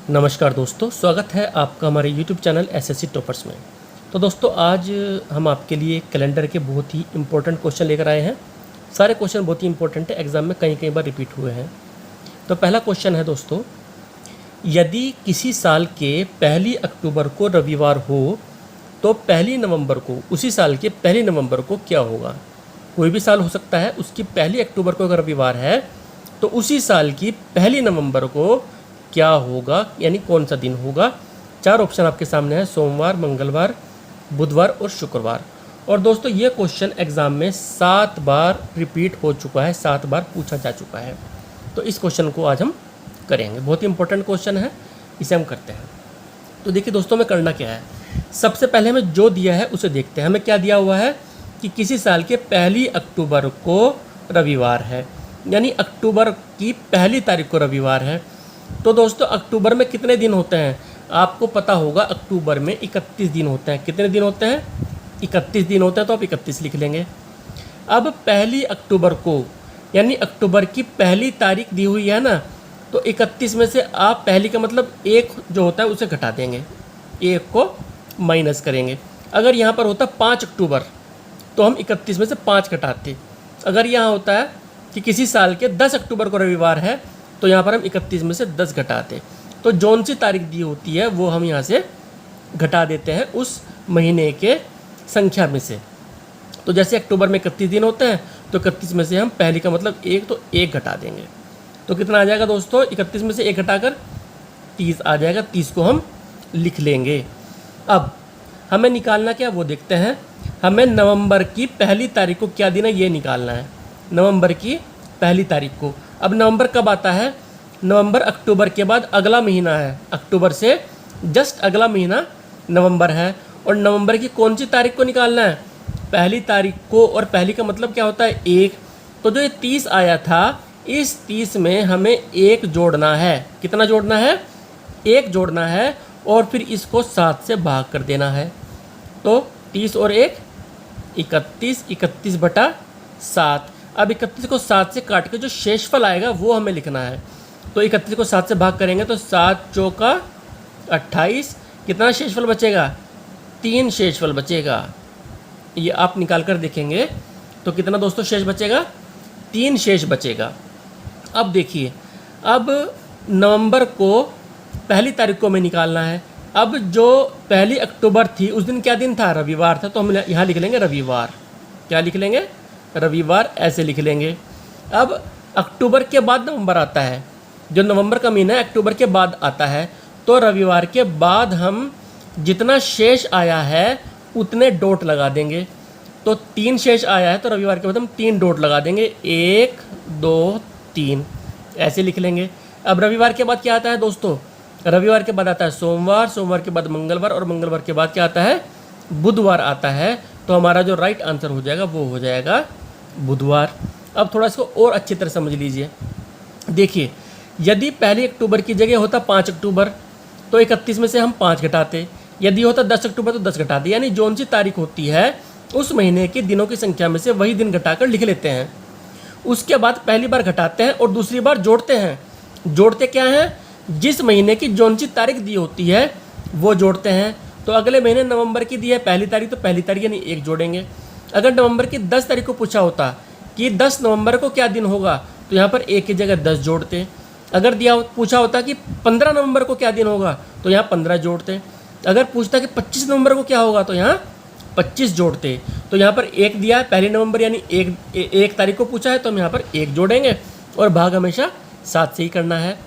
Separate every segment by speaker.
Speaker 1: नमस्कार दोस्तों, स्वागत है आपका हमारे YouTube चैनल एसएससी टॉपर्स में। तो दोस्तों आज हम आपके लिए कैलेंडर के बहुत ही इम्पोर्टेंट क्वेश्चन लेकर आए हैं। सारे क्वेश्चन बहुत ही इंपॉर्टेंट है, एग्ज़ाम में कई बार रिपीट हुए हैं। तो पहला क्वेश्चन है दोस्तों, यदि किसी साल के 1 अक्टूबर को रविवार हो तो 1 नवंबर को, उसी साल के 1 नवंबर को क्या होगा। कोई भी साल हो सकता है, उसकी 1 अक्टूबर को अगर रविवार है तो उसी साल की 1 नवंबर को क्या होगा, यानी कौन सा दिन होगा। 4 ऑप्शन आपके सामने है, सोमवार, मंगलवार, बुधवार और शुक्रवार। और दोस्तों ये क्वेश्चन एग्ज़ाम में 7 बार रिपीट हो चुका है, 7 बार पूछा जा चुका है। तो इस क्वेश्चन को आज हम करेंगे, बहुत ही इंपॉर्टेंट क्वेश्चन है, इसे हम करते हैं। तो देखिए दोस्तों, हमें करना क्या है, सबसे पहले हमें जो दिया है उसे देखते हैं। हमें क्या दिया हुआ है कि किसी साल के 1 अक्टूबर को रविवार है, यानी अक्टूबर की 1 तारीख को रविवार है। तो दोस्तों अक्टूबर में कितने दिन होते हैं, आपको पता होगा। अक्टूबर में 31 दिन होते हैं। कितने दिन होते हैं, 31 दिन होते हैं, तो आप 31 लिख लेंगे। अब 1 अक्टूबर को, यानी अक्टूबर की 1 तारीख दी हुई है ना, तो 31 में से आप पहली का मतलब 1 जो होता है उसे घटा देंगे, 1 को माइनस करेंगे। अगर यहाँ पर होता 5 अक्टूबर तो हम 31 में से 5 घटाते। अगर यहाँ होता है कि किसी साल के 10 अक्टूबर को रविवार है तो यहाँ पर हम 31 में से 10 घटाते। तो जौन सी तारीख दी होती है वो हम यहाँ से घटा देते हैं उस महीने के संख्या में से। तो जैसे अक्टूबर में 31 दिन होते हैं तो 31 में से हम पहली का मतलब 1, तो 1 घटा देंगे। तो कितना आ जाएगा दोस्तों, 31 में से 1 घटाकर 30 आ जाएगा। 30 को हम लिख लेंगे। अब हमें निकालना क्या वो देखते हैं। हमें नवंबर की 1 तारीख को क्या दिन है ये निकालना है, नवंबर की 1 तारीख को। अब नवंबर कब आता है, नवंबर अक्टूबर के बाद अगला महीना है, अक्टूबर से जस्ट अगला महीना नवंबर है। और नवंबर की कौन सी तारीख को निकालना है, 1 तारीख को। और पहली का मतलब क्या होता है, 1। तो जो ये 30 आया था, इस 30 में हमें 1 जोड़ना है। कितना जोड़ना है, 1 जोड़ना है। और फिर इसको 7 से भाग कर देना है। तो 30 और 1 31, 31/7। अब 31 को 7 से काट के जो शेषफल आएगा वो हमें लिखना है। तो 31 को 7 से भाग करेंगे तो 7 चौका 28। कितना शेषफल बचेगा, 3 शेषफल बचेगा। ये आप निकाल कर देखेंगे तो कितना दोस्तों शेष बचेगा, 3 शेष बचेगा। अब देखिए, अब नवंबर को 1 तारीख को हमें निकालना है। अब जो 1 अक्टूबर थी उस दिन क्या दिन था, रविवार था। तो हम यहाँ लिख लेंगे रविवार। क्या लिख लेंगे, रविवार, ऐसे लिख लेंगे। अब अक्टूबर के बाद नवंबर आता है, जो नवंबर का महीना है अक्टूबर के बाद आता है। तो रविवार के बाद हम जितना शेष आया है उतने डॉट लगा देंगे। तो 3 शेष आया है तो रविवार के बाद हम 3 डॉट लगा देंगे, 1 2 3, ऐसे लिख लेंगे। अब रविवार के बाद क्या आता है दोस्तों, रविवार के बाद आता है सोमवार, सोमवार के बाद मंगलवार, और मंगलवार के बाद क्या आता है, बुधवार आता है। तो हमारा जो राइट आंसर हो जाएगा वो हो जाएगा बुधवार। अब थोड़ा इसको और अच्छी तरह समझ लीजिए। देखिए, यदि 1 अक्टूबर की जगह होता 5 अक्टूबर तो 31 में से हम 5 घटाते। यदि होता 10 अक्टूबर तो 10 घटाते। यानी जौन सी तारीख होती है उस महीने के दिनों की संख्या में से वही दिन घटाकर लिख लेते हैं। उसके बाद पहली बार घटाते हैं और दूसरी बार जोड़ते हैं। जोड़ते क्या हैं, जिस महीने की जौन सी तारीख दी होती है वो जोड़ते हैं। तो अगले महीने नवंबर की दी है 1 तारीख, तो 1 तारीख यानी 1 जोड़ेंगे। अगर नवंबर की 10 तारीख को पूछा होता कि 10 नवंबर को क्या दिन होगा, तो यहाँ पर 1 की जगह 10 जोड़ते। अगर पूछा होता कि 15 नवंबर को क्या दिन होगा, तो यहाँ 15 जोड़ते। अगर पूछता कि 25 नवंबर को क्या होगा, तो यहाँ 25 जोड़ते। तो यहाँ पर 1 दिया है 1 नवंबर यानी 1 तारीख को पूछा है, तो हम यहाँ पर 1 जोड़ेंगे। और भाग हमेशा 7 से ही करना है।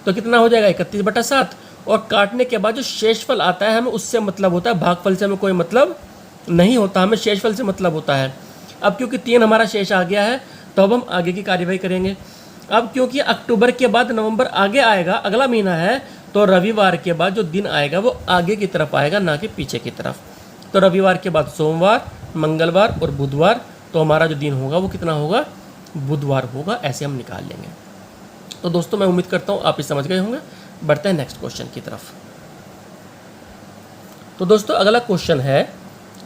Speaker 1: तो कितना हो जाएगा, 31/7। और काटने के बाद जो शेषफल आता है हमें उससे मतलब होता है, भागफल से हमें कोई मतलब नहीं होता, हमें शेषफल से मतलब होता है। अब क्योंकि 3 हमारा शेष आ गया है तो अब हम आगे की कार्यवाही करेंगे। अब क्योंकि अक्टूबर के बाद नवंबर आगे आएगा, अगला महीना है, तो रविवार के बाद जो दिन आएगा वो आगे की तरफ आएगा, ना कि पीछे की तरफ। तो रविवार के बाद सोमवार, मंगलवार और बुधवार, तो हमारा जो दिन होगा वो कितना होगा, बुधवार होगा। ऐसे हम निकाल लेंगे। तो दोस्तों मैं उम्मीद करता हूँ आप इस समझ गए होंगे। बढ़ते हैं नेक्स्ट क्वेश्चन की तरफ। तो दोस्तों अगला क्वेश्चन है,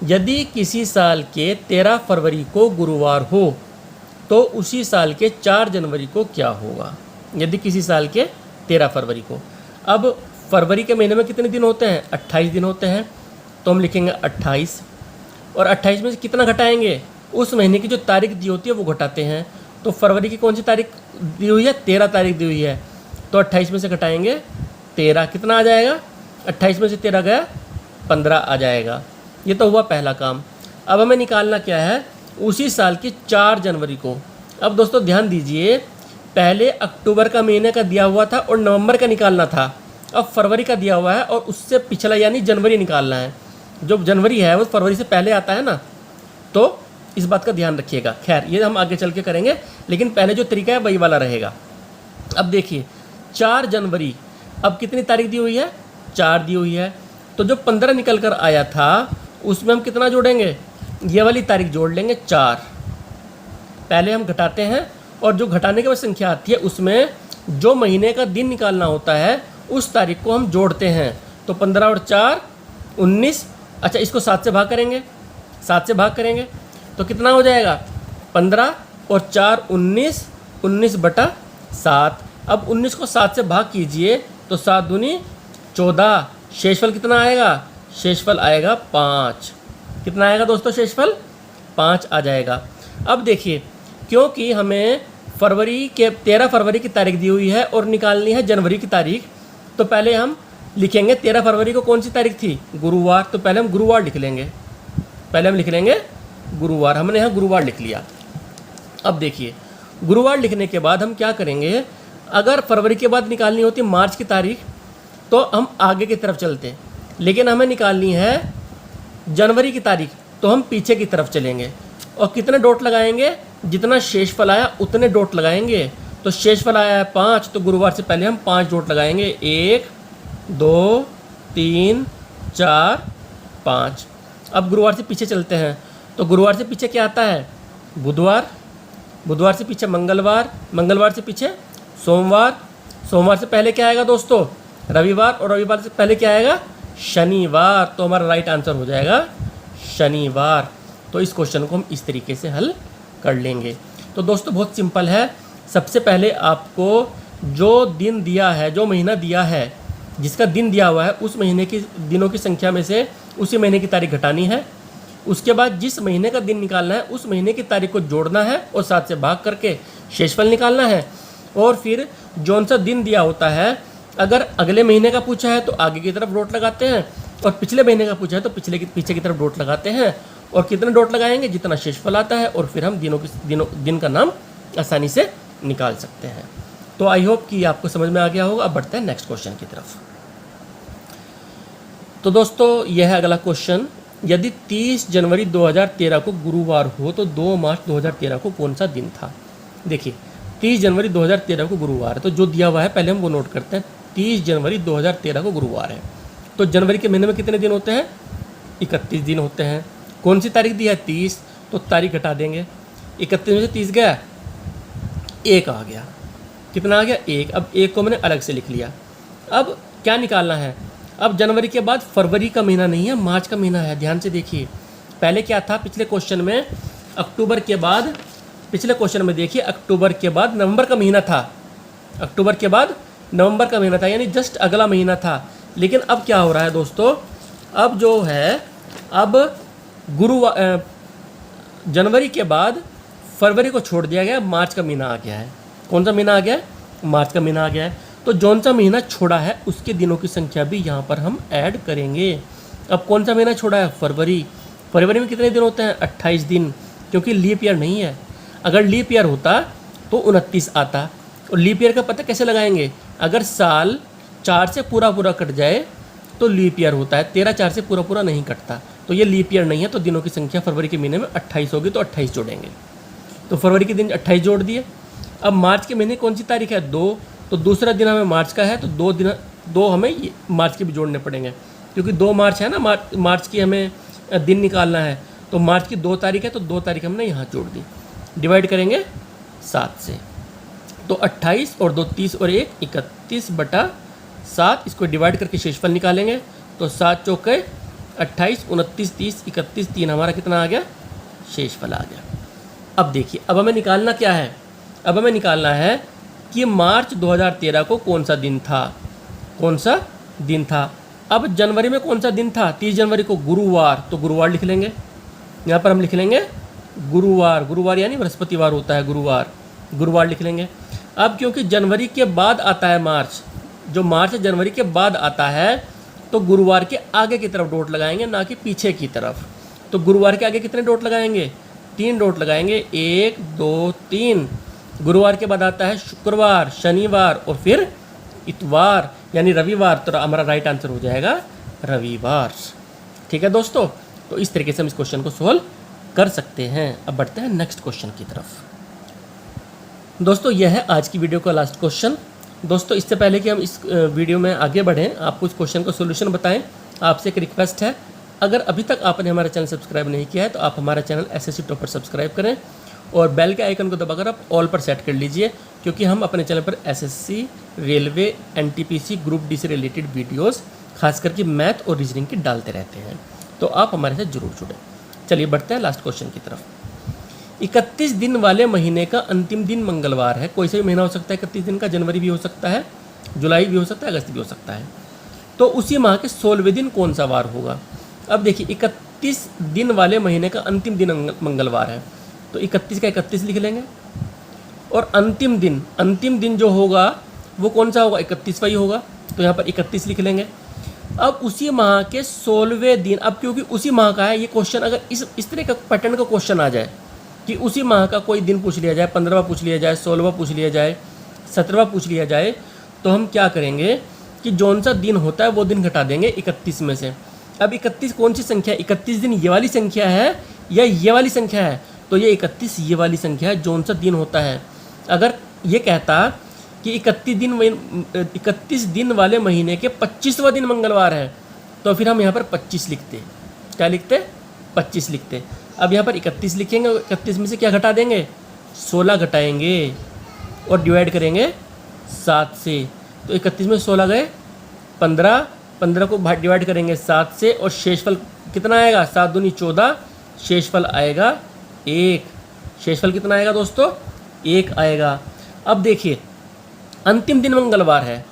Speaker 1: यदि किसी साल के 13 फरवरी को गुरुवार हो तो उसी साल के 4 जनवरी को क्या होगा। यदि किसी साल के 13 फरवरी को, अब फरवरी के महीने में कितने दिन होते हैं? 28 दिन होते हैं। तो हम लिखेंगे 28, और 28 में से कितना घटाएंगे? उस महीने की जो तारीख दी होती है वो घटाते हैं। तो फरवरी की कौन सी तारीख दी हुई है? 13 तारीख दी हुई है। तो 28 में से घटाएंगे 13, कितना आ जाएगा? 28 में से 13 गया 15 आ जाएगा। ये तो हुआ पहला काम। अब हमें निकालना क्या है? उसी साल की 4 जनवरी को। अब दोस्तों ध्यान दीजिए, पहले अक्टूबर का महीने का दिया हुआ था और नवंबर का निकालना था। अब फरवरी का दिया हुआ है और उससे पिछला यानी जनवरी निकालना है। जो जनवरी है वो फरवरी से पहले आता है ना, तो इस बात का ध्यान रखिएगा। खैर ये हम आगे चल के करेंगे, लेकिन पहले जो तरीका है वही वाला रहेगा। अब देखिए 4 जनवरी, अब कितनी तारीख दी हुई है? 4 दी हुई है। तो जो 15 निकल कर आया था उसमें हम कितना जोड़ेंगे? ये वाली तारीख जोड़ लेंगे 4। पहले हम घटाते हैं, और जो घटाने के बाद संख्या आती है उसमें जो महीने का दिन निकालना होता है उस तारीख को हम जोड़ते हैं। तो 15 और 4 19। अच्छा, इसको 7 से भाग करेंगे, 7 से भाग करेंगे तो कितना हो जाएगा? 15 और 4 19, 19/7। अब 19 को 7 से भाग कीजिए तो 7 दूनी 14। शेषफल कितना आएगा? शेषफल आएगा 5। कितना आएगा दोस्तों? शेषफल 5 आ जाएगा। अब देखिए, क्योंकि हमें फरवरी के 13 फरवरी की तारीख दी हुई है और निकालनी है जनवरी की तारीख, तो पहले हम लिखेंगे 13 फरवरी को कौन सी तारीख थी? गुरुवार। तो पहले हम गुरुवार लिख लेंगे, पहले हम लिख लेंगे गुरुवार। हमने यहाँ गुरुवार लिख लिया। अब देखिए, गुरुवार लिखने के बाद हम क्या करेंगे? अगर फरवरी के बाद निकालनी होती मार्च की तारीख तो हम आगे की तरफ चलते, लेकिन हमें निकालनी है जनवरी की तारीख, तो हम पीछे की तरफ चलेंगे। और कितने डॉट लगाएंगे? जितना शेषफल आया उतने डॉट लगाएंगे। तो शेषफल आया है 5, तो गुरुवार से पहले हम 5 डॉट लगाएंगे। 1 2 3 4 5। अब गुरुवार से पीछे चलते हैं, तो गुरुवार से पीछे क्या आता है? बुधवार। बुधवार से पीछे मंगलवार। मंगलवार से पीछे सोमवार। सोमवार से पहले क्या आएगा दोस्तों? रविवार। और रविवार से पहले क्या आएगा? शनिवार। तो हमारा राइट आंसर हो जाएगा शनिवार। तो इस क्वेश्चन को हम इस तरीके से हल कर लेंगे। तो दोस्तों बहुत सिंपल है। सबसे पहले आपको जो दिन दिया है, जो महीना दिया है, जिसका दिन दिया हुआ है, उस महीने की दिनों की संख्या में से उसी महीने की तारीख घटानी है। उसके बाद जिस महीने का दिन निकालना है उस महीने की तारीख को जोड़ना है और 7 से भाग करके शेषफल निकालना है। और फिर जौन सा दिन दिया होता है, अगर अगले महीने का पूछा है तो आगे की तरफ डॉट लगाते हैं, और पिछले महीने का पूछा है तो पीछे की तरफ डॉट लगाते हैं। और कितने डॉट लगाएंगे? जितना शेषफल आता है, और फिर हम दिन का नाम आसानी से निकाल सकते हैं। तो आई होप कि आपको समझ में आ गया होगा। अब बढ़ते हैं नेक्स्ट क्वेश्चन की तरफ। तो दोस्तों यह है अगला क्वेश्चन। यदि 30 जनवरी 2013 को गुरुवार हो तो 2 मार्च 2013 को कौन सा दिन था? देखिए 30 जनवरी 2013 को गुरुवार है, तो जो दिया हुआ है पहले हम वो नोट करते हैं। 30 जनवरी 2013 को गुरुवार है, तो जनवरी के महीने में कितने दिन होते हैं? 31 दिन होते हैं। कौन सी तारीख दी है? 30। तो तारीख घटा देंगे, 31 में से 30 गया, 1 आ गया। कितना आ गया? 1। अब 1 को मैंने अलग से लिख लिया। अब क्या निकालना है? अब जनवरी के बाद फरवरी का महीना नहीं है, मार्च का महीना है। ध्यान से देखिए, पहले क्या था? पिछले क्वेश्चन में अक्टूबर के बाद, पिछले क्वेश्चन में देखिए अक्टूबर के बाद नवंबर का महीना था। अक्टूबर के बाद नवंबर का महीना था, यानी जस्ट अगला महीना था। लेकिन अब क्या हो रहा है दोस्तों? अब जो है, अब जनवरी के बाद फरवरी को छोड़ दिया गया, मार्च का महीना आ गया है। कौन सा महीना आ गया है? मार्च का महीना आ गया है। तो जौन सा महीना छोड़ा है उसके दिनों की संख्या भी यहाँ पर हम ऐड करेंगे। अब कौन सा महीना छोड़ा है? फरवरी। फरवरी में कितने दिन होते हैं? 28 दिन, क्योंकि लीप ईयर नहीं है। अगर लीप ईयर होता तो 29 आता। और लीप ईयर का पता कैसे लगाएंगे? अगर साल 4 से पूरा कट जाए तो लीप ईयर होता है, 13 4 से पूरा नहीं कटता। तो ये लीप ईयर नहीं है, तो दिनों की संख्या फरवरी के महीने में 28 होगी, तो 28 जोड़ेंगे। तो फरवरी के दिन 28 जोड़ दिए। अब मार्च के महीने कौन सी तारीख है? 2। तो दूसरा दिन हमें मार्च का है, तो 2 हमें मार्च के भी जोड़ने पड़ेंगे, क्योंकि 2 मार्च है ना, मार्च की हमें दिन निकालना है। तो मार्च की 2 तारीख है, तो 2 तारीख हमने यहाँ जोड़ दी। डिवाइड करेंगे 7 से, तो 28 और 2 30 और 1 31/7। इसको डिवाइड करके शेषफल निकालेंगे, तो 7 चौके 28, 29, 30, 31, 3 हमारा कितना आ गया? शेषफल आ गया। अब देखिए, अब हमें निकालना क्या है? अब हमें निकालना है कि मार्च 2013 को कौन सा दिन था? कौन सा? दिन था। अब जनवरी में कौन सा दिन था? 30 जनवरी को गुरुवार, तो गुरुवार लिख लेंगे। यहाँ पर हम लिख लेंगे गुरुवार, गुरुवार यानी बृहस्पतिवार होता है गुरुवार, गुरुवार लिख लेंगे। अब क्योंकि जनवरी के बाद आता है मार्च, जो मार्च जनवरी के बाद आता है, तो गुरुवार के आगे की तरफ डॉट लगाएंगे, ना कि पीछे की तरफ। तो गुरुवार के आगे कितने डॉट लगाएंगे? 3 डॉट लगाएंगे, 1 2 3। गुरुवार के बाद आता है शुक्रवार, शनिवार और फिर इतवार यानी रविवार, तो हमारा राइट आंसर हो जाएगा रविवार। ठीक है दोस्तों, तो इस तरीके से हम इस क्वेश्चन को सोल्व कर सकते हैं। अब बढ़ते हैं नेक्स्ट क्वेश्चन की तरफ। दोस्तों यह है आज की वीडियो का लास्ट क्वेश्चन। दोस्तों इससे पहले कि हम इस वीडियो में आगे बढ़ें, आपको इस क्वेश्चन का सोल्यूशन बताएं, आपसे एक रिक्वेस्ट है, अगर अभी तक आपने हमारा चैनल सब्सक्राइब नहीं किया है तो आप हमारा चैनल एसएससी टॉपर सब्सक्राइब करें और बेल के आइकन को दबाकर आप ऑल पर सेट कर लीजिए, क्योंकि हम अपने चैनल पर SSC, railway, NTPC, group D से रिलेटेड वीडियोस खास करके मैथ और रीजनिंग की डालते रहते हैं, तो आप हमारे साथ जरूर जुड़ें। चलिए बढ़ते हैं लास्ट क्वेश्चन की तरफ। 31 दिन वाले महीने का अंतिम दिन मंगलवार है। कोई सा भी महीना हो सकता है 31 दिन का, जनवरी भी हो सकता है, जुलाई भी हो सकता है, अगस्त भी हो सकता है। तो उसी माह के 16वें दिन कौन सा वार होगा? अब देखिए 31 दिन वाले महीने का अंतिम दिन मंगलवार है, तो 31 का 31 लिख लेंगे। और अंतिम दिन जो होगा वो कौन सा होगा? 31वां ही होगा, तो यहाँ पर 31 लिख लेंगे। अब उसी माह के 16वें दिन, अब क्योंकि उसी माह का है ये क्वेश्चन, अगर इस तरह का पैटर्न का क्वेश्चन आ जाए कि उसी माह का कोई दिन पूछ लिया जाए, 15वां पूछ लिया जाए, 16वां पूछ लिया जाए, 17वां पूछ लिया जाए, तो हम क्या करेंगे कि जौन सा दिन होता है वो दिन घटा देंगे 31 में से। अब 31 कौन सी संख्या है? 31 दिन ये वाली संख्या है या ये वाली संख्या है? तो ये 31 ये वाली संख्या है, जौन सा दिन होता है। अगर ये कहता कि 31 दिन वाले महीने के 25वां दिन मंगलवार है, तो फिर हम यहाँ पर 25 लिखते। क्या लिखते? 25 लिखते। अब यहाँ पर 31 लिखेंगे, 31 में से क्या घटा देंगे? 16 घटाएंगे और डिवाइड करेंगे 7 से। तो 31 में 16 गए 15, 15 को डिवाइड करेंगे 7 से और शेषफल कितना आएगा? 7 दूनी 14, शेषफल आएगा 1। शेषफल कितना आएगा दोस्तों? 1 आएगा। अब देखिए अंतिम दिन मंगलवार है।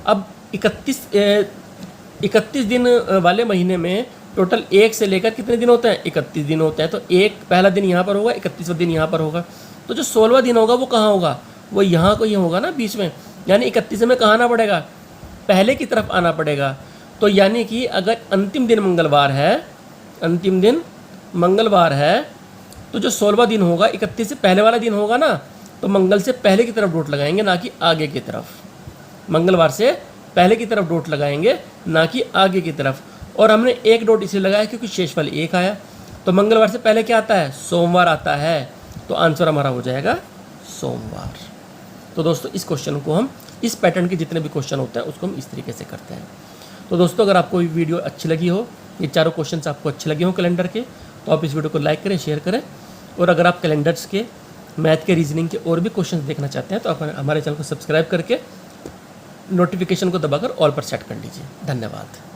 Speaker 1: अब 31 दिन वाले महीने में टोटल 1 से लेकर कितने दिन होते हैं? 31 दिन होते हैं। तो एक पहला दिन यहाँ पर होगा, 31वां दिन यहाँ पर होगा। तो जो 16वां दिन होगा वो कहाँ होगा? वो यहाँ को ही होगा ना, बीच में। यानी 31 में कहाँ आना पड़ेगा? पहले की तरफ आना पड़ेगा। तो यानी कि अगर अंतिम दिन मंगलवार है, तो जो 16वां दिन होगा 31 से पहले वाला दिन होगा ना, तो मंगल से पहले की तरफ डॉट लगाएंगे, ना कि आगे की तरफ। मंगलवार से पहले की तरफ डॉट लगाएंगे, ना कि आगे की तरफ। और हमने एक डॉट इसलिए लगाया क्योंकि शेषफल 1 आया। तो मंगलवार से पहले क्या आता है? सोमवार आता है। तो आंसर हमारा हो जाएगा सोमवार। तो दोस्तों इस क्वेश्चन को हम, इस पैटर्न के जितने भी क्वेश्चन होते हैं उसको हम इस तरीके से करते हैं। तो दोस्तों अगर आपको ये वीडियो अच्छी लगी हो, ये चारों क्वेश्चन आपको अच्छे लगे हो कैलेंडर के, तो आप इस वीडियो को लाइक करें, शेयर करें। और अगर आप कैलेंडर्स के, मैथ के, रीजनिंग के और भी क्वेश्चन देखना चाहते हैं तो आप हमारे चैनल को सब्सक्राइब करके नोटिफिकेशन को दबाकर ऑल पर सेट कर लीजिए। धन्यवाद।